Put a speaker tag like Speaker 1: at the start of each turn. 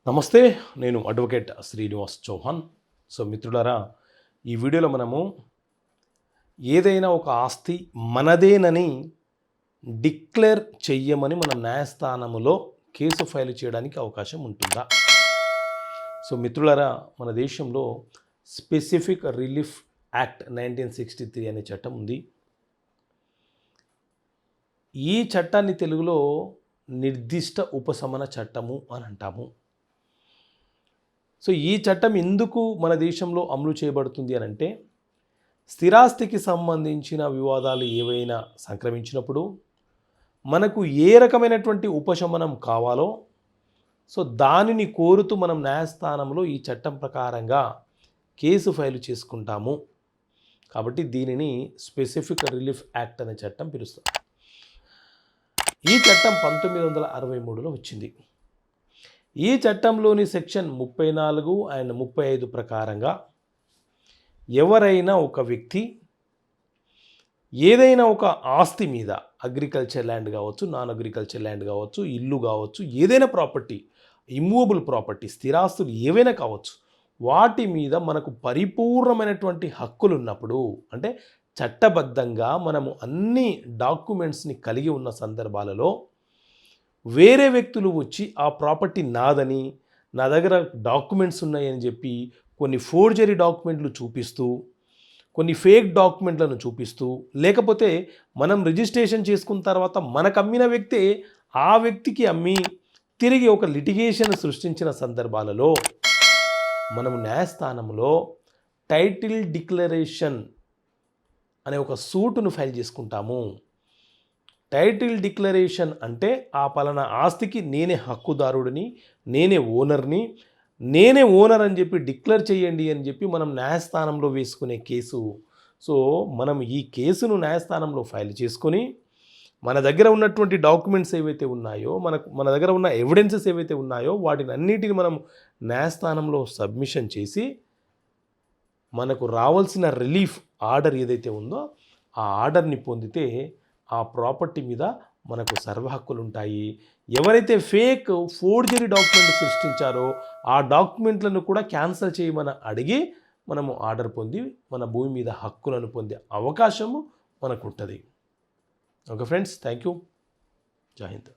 Speaker 1: నమస్తే, నేను advocate Srinivas Chauhan. So మిత్రులారా, ఈ వీడియోలో మనము ఏదైనా ఒక ఆస్తి మనదేనని డిక్లేర్ చెయ్యమని మన న్యాయస్థానములో కేసు ఫైల్ చేయడానికి అవకాశం ఉంటుందా? సో మిత్రులారా, మన దేశంలో స్పెసిఫిక్ రిలీఫ్ యాక్ట్ 1963 అనే చట్టం ఉంది. ఈ చట్టాన్ని తెలుగులో నిర్దిష్ట ఉపశమన చట్టము అని అంటాము. సో ఈ చట్టం ఎందుకు మన దేశంలో అమలు చేయబడుతుంది అని అంటే, స్థిరాస్తికి సంబంధించిన వివాదాలు ఏవైనా సంక్రమించినప్పుడు మనకు ఏ రకమైనటువంటి ఉపశమనం కావాలో సో దానిని కోరుతూ మనం న్యాయస్థానంలో ఈ చట్టం ప్రకారంగా కేసు ఫైలు చేసుకుంటాము. కాబట్టి దీనిని స్పెసిఫిక్ రిలీఫ్ యాక్ట్ అనే చట్టం పిలుస్తారు. ఈ చట్టం 1963లో వచ్చింది. ఈ చట్టంలోని సెక్షన్ 34 అండ్ 35 ప్రకారంగా ఎవరైనా ఒక వ్యక్తి ఏదైనా ఒక ఆస్తి మీద, అగ్రికల్చర్ ల్యాండ్ కావచ్చు, నాన్ అగ్రికల్చర్ ల్యాండ్ కావచ్చు, ఇల్లు కావచ్చు, ఏదైనా ప్రాపర్టీ, ఇమ్మూవబుల్ ప్రాపర్టీ, స్థిరాస్తులు ఏవైనా కావచ్చు, వాటి మీద మనకు పరిపూర్ణమైనటువంటి హక్కులు ఉన్నప్పుడు, అంటే చట్టబద్ధంగా మనము అన్ని డాక్యుమెంట్స్ని కలిగి ఉన్న సందర్భాలలో వేరే వ్యక్తులు వచ్చి ఆ ప్రాపర్టీ నాదని, నా దగ్గర డాక్యుమెంట్స్ ఉన్నాయని చెప్పి కొన్ని ఫోర్జరీ డాక్యుమెంట్లు చూపిస్తూ, కొన్ని ఫేక్ డాక్యుమెంట్లను చూపిస్తూ, లేకపోతే మనం రిజిస్ట్రేషన్ చేసుకున్న తర్వాత మనకు అమ్మిన వ్యక్తే ఆ వ్యక్తికి అమ్మి తిరిగి ఒక లిటిగేషన్ సృష్టించిన సందర్భాలలో మనము న్యాయస్థానంలో టైటిల్ డిక్లరేషన్ అనే ఒక సూటును ఫైల్ చేసుకుంటాము. టైటిల్ డిక్లరేషన్ అంటే ఆ పలానా ఆస్తికి నేనే హక్కుదారుడిని, నేనే ఓనర్ అని చెప్పి డిక్లేర్ చేయండి అని చెప్పి మనం న్యాయస్థానంలో వేసుకునే కేసు. సో మనం ఈ కేసును న్యాయస్థానంలో ఫైల్ చేసుకొని మన దగ్గర ఉన్నటువంటి డాక్యుమెంట్స్ ఏవైతే ఉన్నాయో, మన దగ్గర ఉన్న ఎవిడెన్సెస్ ఏవైతే ఉన్నాయో వాటిని అన్నిటిని మనం న్యాయస్థానంలో సబ్మిషన్ చేసి మనకు రావాల్సిన రిలీఫ్ ఆర్డర్ ఏదైతే ఉందో ఆ ఆర్డర్ని పొందితే ఆ ప్రాపర్టీ మీద మనకు సర్వ హక్కులు ఉంటాయి. ఎవరైతే ఫేక్ ఫోర్జరీ డాక్యుమెంట్ సృష్టించారో ఆ డాక్యుమెంట్లను కూడా క్యాన్సిల్ చేయమని అడిగి మనము ఆర్డర్ పొంది మన భూమి మీద హక్కులను పొందే అవకాశము మనకు ఉంటుంది. Okay friends, thank you. జై హింద్.